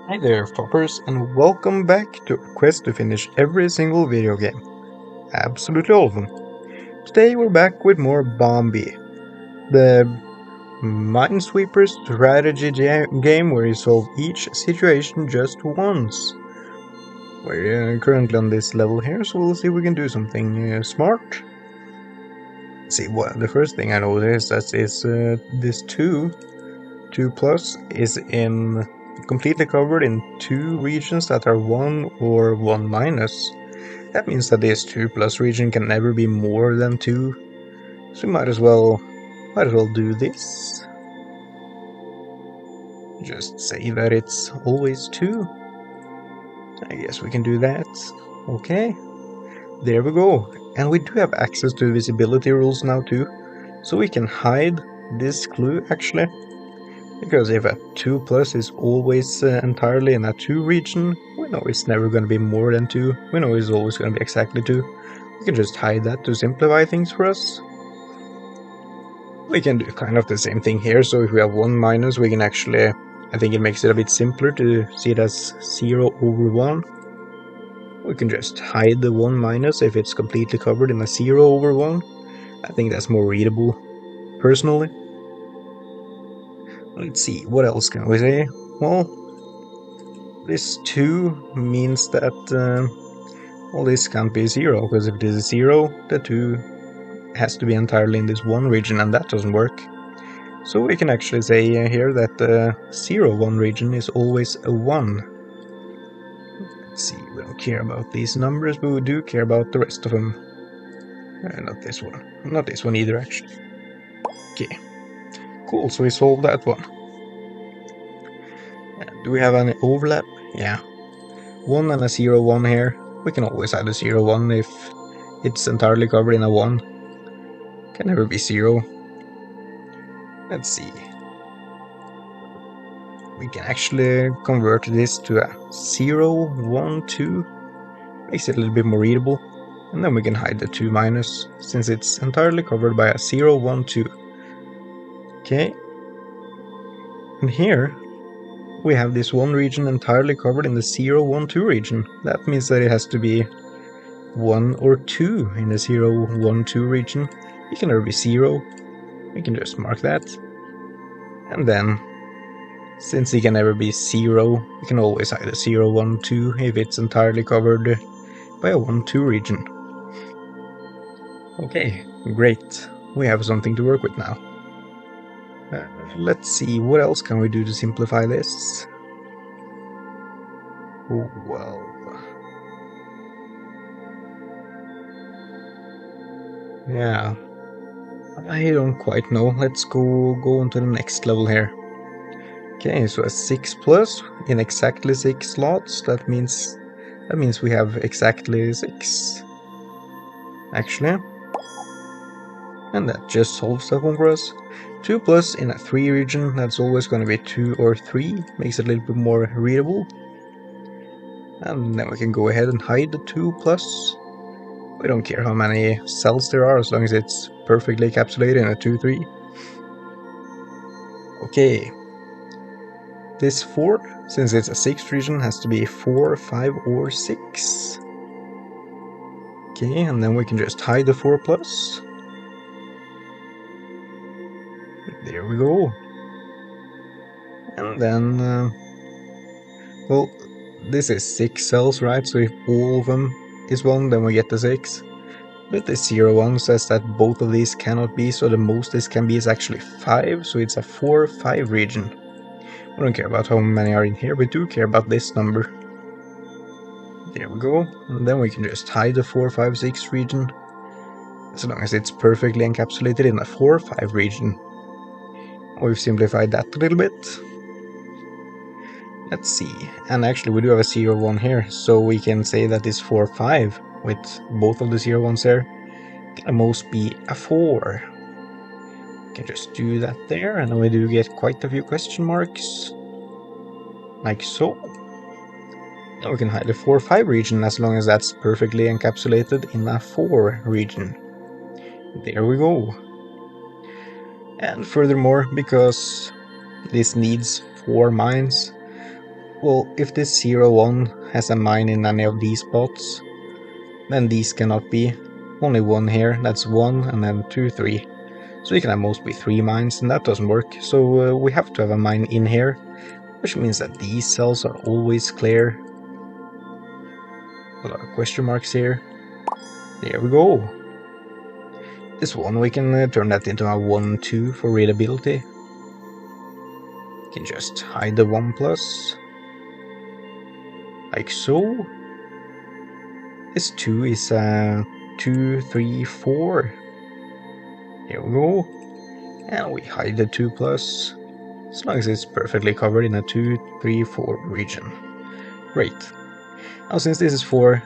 Hi there, Foppers, and welcome back to our quest to finish every single video game. Absolutely all of them. Today we're back with more Bombe, the Minesweeper strategy game where you solve each situation just once. We're currently on this level here, so we'll see if we can do something smart. See, well, the first thing I noticed is this 2 plus is in completely covered in 2 regions that are 1 or 1 minus. That means that this 2 plus region can never be more than 2, so we might as well do this. Just say that it's always 2. I guess we can do that. Okay, there we go. And we do have access to visibility rules now too, so we can hide this clue actually. Because if a 2 plus is always entirely in a 2 region, we know it's never going to be more than 2, we know it's always going to be exactly 2. We can just hide that to simplify things for us. We can do kind of the same thing here, so if we have 1 minus, we can actually, I think it makes it a bit simpler to see it as 0 over 1. We can just hide the 1 minus if it's completely covered in a 0 over 1. I think that's more readable, personally. Let's see, what else can we say? Well, this 2 means that, well, this can't be 0, because if it is a 0, the 2 has to be entirely in this 1 region, and that doesn't work. So we can actually say here that the 0-1 region is always a 1. Let's see, we don't care about these numbers, but we do care about the rest of them. Not this one. Not this one either, actually. Okay. Cool, so we solved that one. Do we have any overlap? Yeah. 1 and a 0-1 here. We can always add a 0-1 if it's entirely covered in a 1. Can never be 0. Let's see. We can actually convert this to a 0-1-2. Makes it a little bit more readable. And then we can hide the 2 minus, since it's entirely covered by a 0-1-2. Okay. And here we have this 1 region entirely covered in the 0-1-2 region. That means that it has to be 1 or 2 in the 0-1-2 region. It can never be 0. We can just mark that. And then, since it can never be 0, we can always hide a 0-1-2 if it's entirely covered by a 1-2 region. Okay, great. We have something to work with now. Let's see, what else can we do to simplify this? Oh, well... yeah, I don't quite know. Let's go on to the next level here. Okay, so a 6 plus in exactly 6 slots. That means we have exactly 6. Actually. And that just solves that one for us. 2 plus in a 3 region, that's always going to be 2 or 3. Makes it a little bit more readable. And then we can go ahead and hide the 2 plus. We don't care how many cells there are, as long as it's perfectly encapsulated in a 2-3. Okay. This 4, since it's a 6th region, has to be 4, 5, or 6. Okay, and then we can just hide the 4 plus. There we go. And then, well, this is 6 cells, right? So if all of them is 1, then we get the 6. But the 0-1 says that both of these cannot be, so the most this can be is actually 5, so it's a 4-5 region. We don't care about how many are in here, we do care about this number. There we go, and then we can just hide the 4-5-6 region, as long as it's perfectly encapsulated in a 4-5 region. We've simplified that a little bit. Let's see, and actually we do have a 0-1 here, so we can say that this 4-5, with both of the 0-1s there, can most be a 4. We can just do that there, and then we do get quite a few question marks. Like so. Now we can hide the 4-5 region as long as that's perfectly encapsulated in a 4 region. There we go. And furthermore, because this needs 4 mines, Well, if this 0, 1 has a mine in any of these spots, then these cannot be. Only one here, that's 1, and then 2, 3. So you can have mostly 3 mines, and that doesn't work. So we have to have a mine in here, which means that these cells are always clear. A lot of question marks here. There we go. This one, we can turn that into a 1, 2 for readability. Can just hide the 1 plus. Like so. This 2 is 2, 3, 4. Here we go. And we hide the 2 plus. As long as it's perfectly covered in a 2, 3, 4 region. Great. Now since this is 4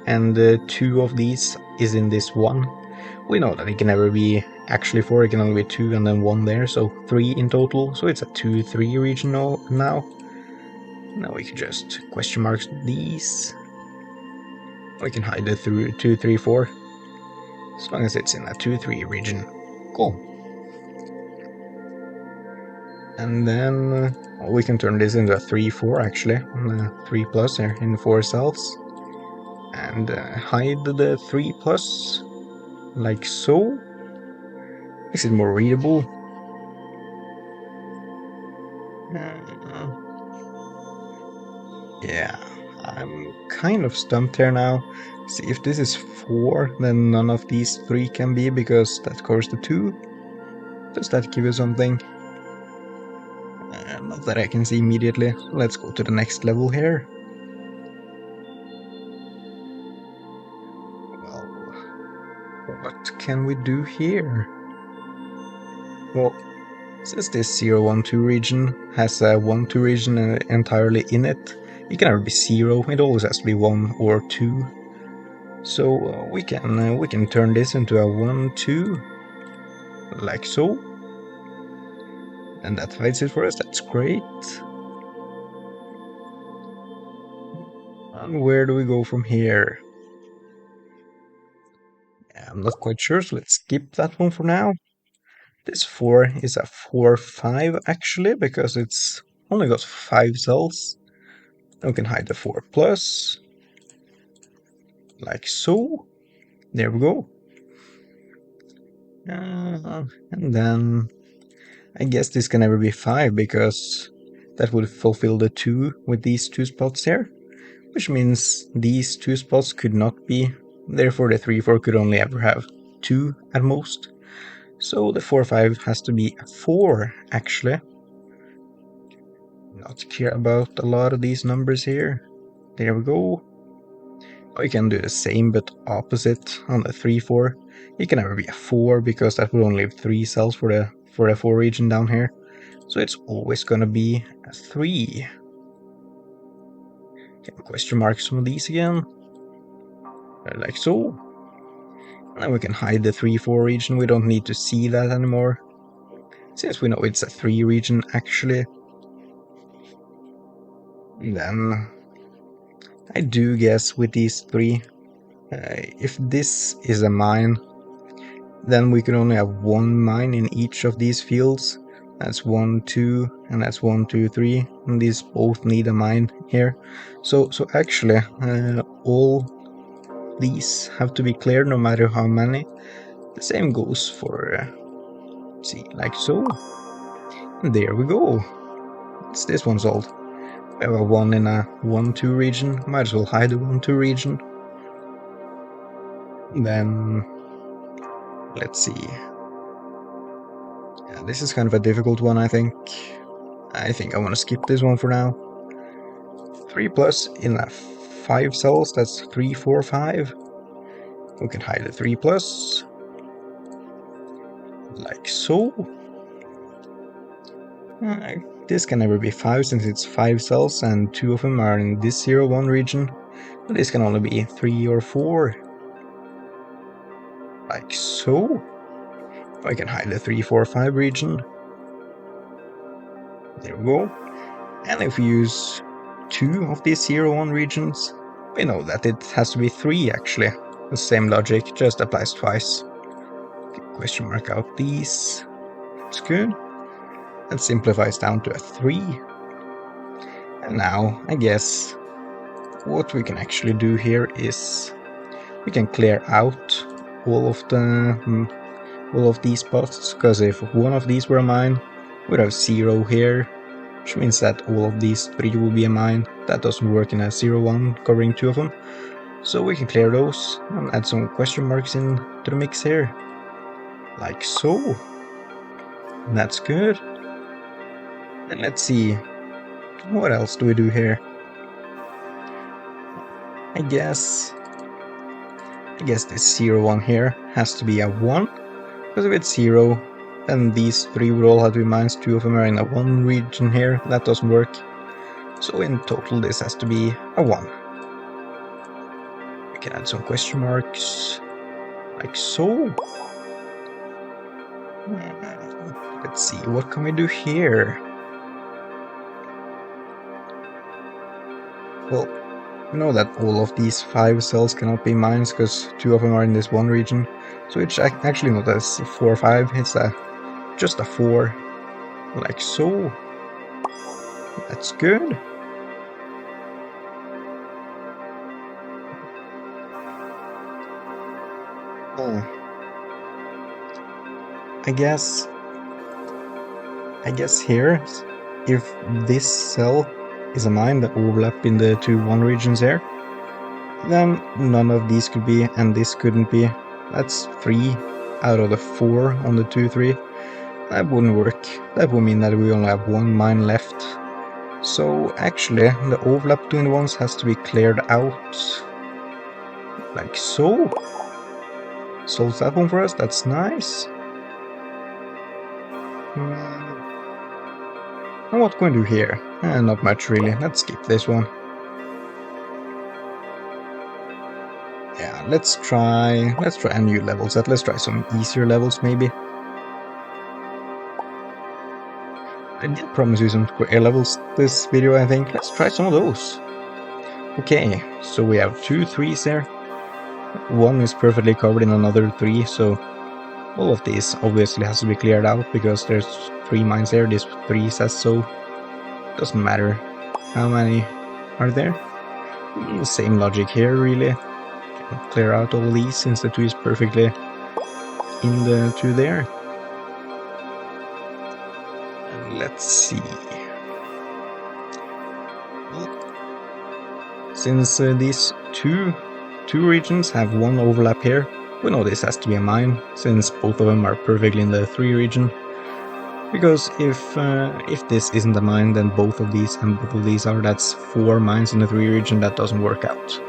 and 2 of these is in this 1, we know that it can never be actually 4, it can only be 2 and then 1 there, so 3 in total, so it's a 2, 3 region now. Now we can just question marks these. We can hide the 2, 3, 4, as long as it's in a 2, 3 region. Cool. And then we can turn this into a 3, 4 actually, 3 plus here in 4 cells. And hide the 3 plus, like so. Makes it more readable. Yeah, I'm kind of stumped here now. See, if this is 4, then none of these 3 can be, because that covers the 2. Does that give you something? Not that I can see immediately. Let's go to the next level here. Well, what can we do here? Well, since this 0, 1, 2 region has a 1, 2 region entirely in it, it can never be 0, it always has to be 1 or 2. So we can turn this into a 1, 2, like so. And that hides it for us, that's great. And where do we go from here? I'm not quite sure, so let's skip that one for now. This 4 is a 4, 5 actually, because it's only got 5 cells. Then we can hide the 4 plus, like so. There we go. And then I guess this can never be 5, because that would fulfill the 2 with these 2 spots here, which means these 2 spots could not be, therefore the 3, 4 could only ever have 2 at most. So the 4, 5 has to be 4 actually. Not care about a lot of these numbers here. There we go. We can do the same but opposite on the 3, 4. It can never be a 4, because that would only leave 3 cells for the 4 region down here. So it's always gonna be a 3. Can question mark some of these again. Like so. And then we can hide the 3, 4 region, we don't need to see that anymore, since we know it's a 3 region actually. And then I do guess with these 3, if this is a mine, then we can only have 1 mine in each of these fields. That's 1, 2, and that's 1, 2, 3, and these both need a mine here. So actually, all these have to be clear no matter how many. The same goes for, see, like so. And there we go. It's this one solved. We have a 1 in a 1, 2 region. Might as well hide the 1, 2 region. Then let's see. Yeah, this is kind of a difficult one, I think. I want to skip this one for now. 3 plus in a 5 cells, that's 3, 4, 5. We can hide the 3 plus, like so. This can never be 5, since it's 5 cells and 2 of them are in this 0, 1 region. But this can only be 3 or 4, like so. I can hide the 3, 4, 5 region. There we go. And if we use 2 of these 0, 1 regions, we know that it has to be 3 actually. The same logic, just applies twice. Okay, question mark out these. That's good. That simplifies down to a 3. And now, I guess, what we can actually do here is we can clear out all of these spots, because if one of these were a mine, we'd have 0 here, which means that all of these 3 will be a mine. That doesn't work in a 0-1 covering 2 of them. So we can clear those and add some question marks into the mix here. Like so. That's good. And let's see, what else do we do here? I guess this 0-1 here has to be a 1, because if it's 0, then these 3 would all have to be mines, 2 of them are in a 1 region here, that doesn't work. So in total this has to be a 1. We can add some question marks, like so. Let's see, what can we do here? Well, we know that all of these 5 cells cannot be mines, because 2 of them are in this 1 region. So it's actually not a 4 or 5, it's just a 4. Like so. That's good. Oh. I guess here, if this cell is a mine that overlap in the 2-1 regions here, then none of these could be, and this couldn't be. That's 3 out of the 4 on the 2-3. That wouldn't work. That would mean that we only have 1 mine left. So actually, the overlap between the ones has to be cleared out. Like so. Solves that one for us, that's nice. And what can we do here? Not much really, let's skip this one. Yeah, let's try a new level set. Let's try some easier levels maybe. I did promise you some square levels this video, I think. Let's try some of those. Okay, so we have 2 3s there. 1 is perfectly covered in another 3, so all of these obviously has to be cleared out because there's 3 mines there. This 3 says so. Doesn't matter how many are there. Same logic here really. Clear out all these since the 2 is perfectly in the 2 there. And let's see. Since these two regions have 1 overlap here, we know this has to be a mine, since both of them are perfectly in the 3 region. Because if this isn't a mine, then both of these and both of these are. That's 4 mines in the 3 region. That doesn't work out.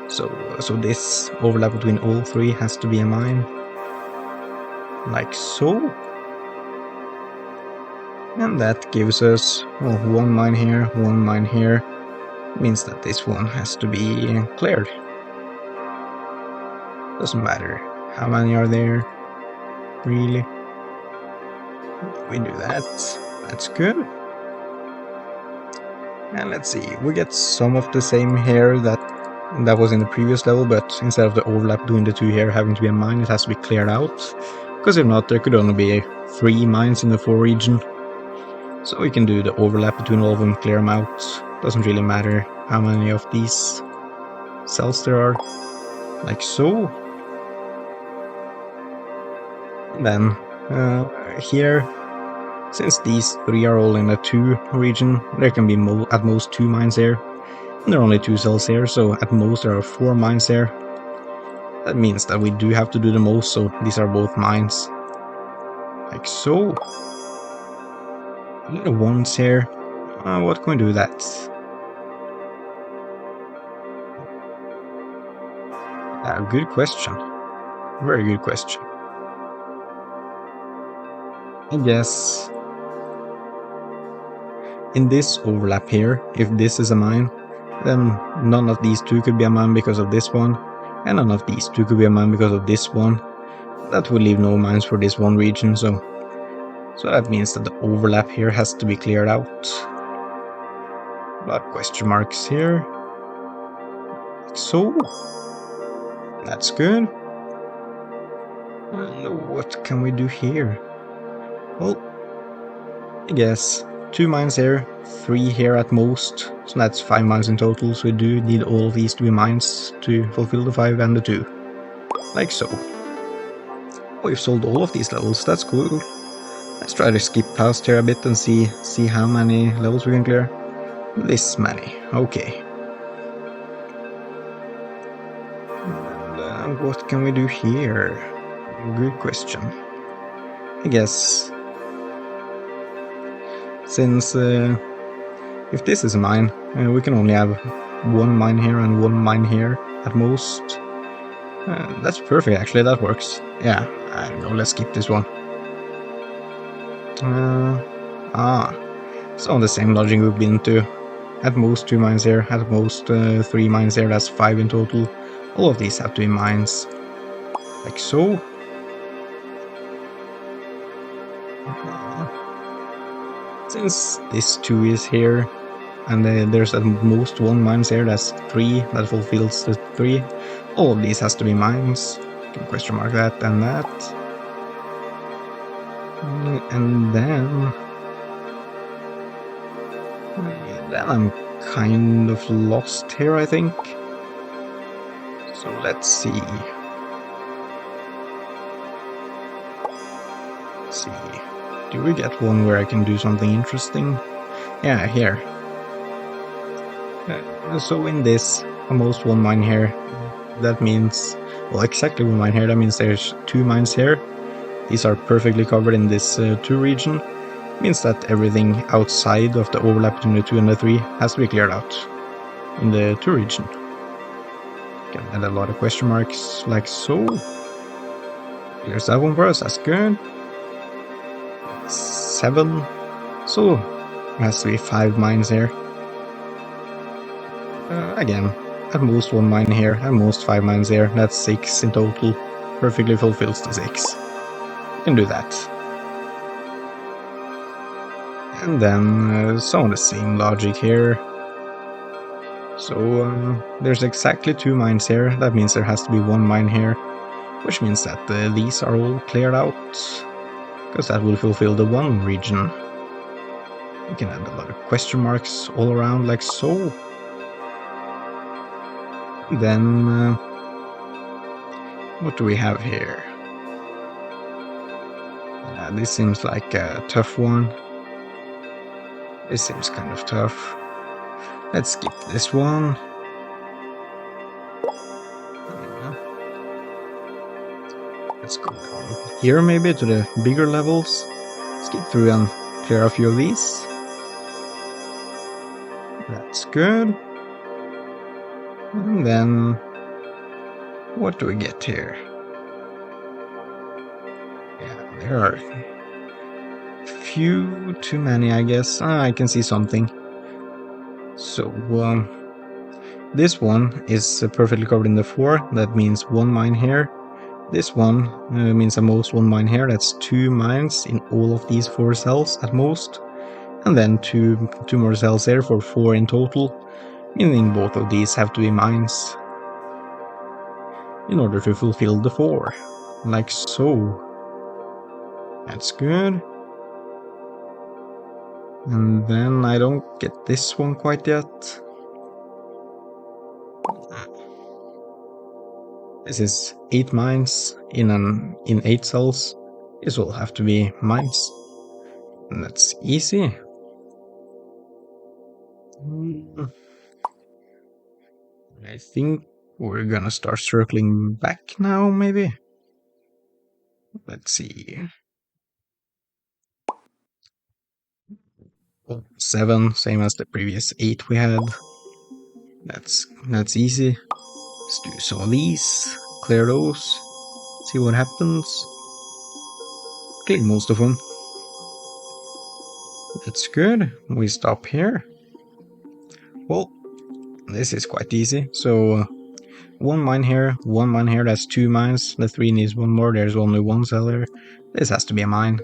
So this overlap between all 3 has to be a mine. Like so. And that gives us 1 mine here, 1 mine here. Means that this one has to be cleared. Doesn't matter how many are there, really. We do that. That's good. And let's see, we get some of the same here that was in the previous level, but instead of the overlap between the 2 here having to be a mine, it has to be cleared out. Because if not, there could only be 3 mines in the 4 region. So we can do the overlap between all of them, clear them out. Doesn't really matter how many of these cells there are. Like so. And then here, since these 3 are all in a 2 region, there can be at most 2 mines there. And there are only 2 cells here, so at most there are 4 mines there. That means that we do have to do the most, so these are both mines. Like so. Little ones here. What can we do with that? Good question. Very good question. I guess in this overlap here, if this is a mine, then none of these 2 could be a mine because of this one, and none of these 2 could be a mine because of this one. That would leave no mines for this 1 region, so that means that the overlap here has to be cleared out. A lot of question marks here. Like so. That's good. And what can we do here? Well, I guess 2 mines here, 3 here at most, so that's 5 mines in total, so we do need all of these to be mines to fulfill the 5 and the 2. Like so. Oh, we've sold all of these levels, that's cool. Let's try to skip past here a bit and see how many levels we can clear. This many, okay. And what can we do here? Good question. I guess since if this is a mine, we can only have 1 mine here and 1 mine here at most. That's perfect, actually, that works. Yeah, I don't know, let's skip this one. So the same logic we've been to. At most 2 mines here, at most 3 mines here, that's 5 in total. All of these have to be mines. Like so. Since this 2 is here, and there's at most 1 mines here, that's 3, that fulfills the 3. All of these has to be mines. Can question mark that and that. And then I'm kind of lost here, I think. So let's see. Do we get one where I can do something interesting? Yeah, here. So in this, almost 1 mine here, that means, well, exactly 1 mine here, that means there's 2 mines here. These are perfectly covered in this 2 region. Means that everything outside of the overlap between the 2 and the 3 has to be cleared out in the 2 region. Can add a lot of question marks, like so. Here's that one for us, that's good. 7. So, it has to be 5 mines here. Again, at most 1 mine here, at most 5 mines here. That's 6 in total. Perfectly fulfills the 6. You can do that. And then some of the same logic here. So there's exactly 2 mines here. That means there has to be 1 mine here, which means that these are all cleared out, because that will fulfill the 1 region. You can add a lot of question marks all around, like so. Then what do we have here? This seems like a tough one. This seems kind of tough. Let's skip this one. Let's go down here maybe to the bigger levels. Skip through and clear a few of these. That's good. And then what do we get here? Yeah, there are few too many, I guess. I can see something. So this one is perfectly covered in the 4. That means 1 mine here. This one means at most 1 mine here. That's 2 mines in all of these 4 cells at most. And then two more cells here for 4 in total, meaning both of these have to be mines in order to fulfill the 4. Like so. That's good. And then I don't get this one quite yet. This is 8 mines in 8 cells. This will have to be mines. And that's easy. I think we're gonna start circling back now, maybe. Let's see. 7, same as the previous 8 we had. That's easy. Let's do some of these, clear those, see what happens. Clear most of them. That's good. We stop here. Well, this is quite easy. So 1 mine here, 1 mine here, that's 2 mines. The 3 needs 1 more, there's only 1 cellar. This has to be a mine.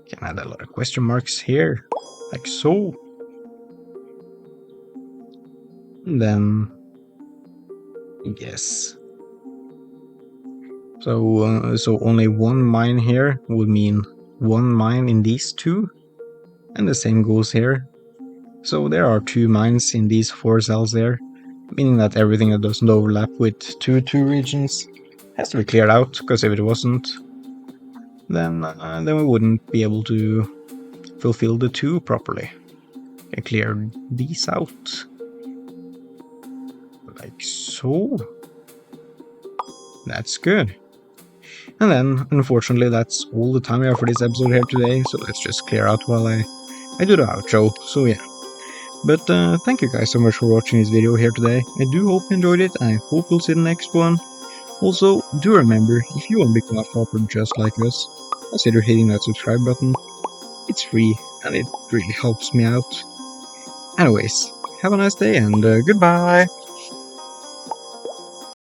Can add a lot of question marks here, like so. And then, yes. So only 1 mine here would mean 1 mine in these 2. And the same goes here. So there are 2 mines in these 4 cells there, meaning that everything that doesn't overlap with 2 regions has to be cleared out, because if it wasn't, then we wouldn't be able to fulfill the 2 properly. I clear these out, like so. That's good. And then, unfortunately, that's all the time we have for this episode here today, so let's just clear out while I do the outro, so yeah. But thank you guys so much for watching this video here today. I do hope you enjoyed it, and I hope you'll see the next one. Also, do remember, if you want to become a flopper just like us, consider hitting that subscribe button. It's free, and it really helps me out. Anyways, have a nice day, and goodbye!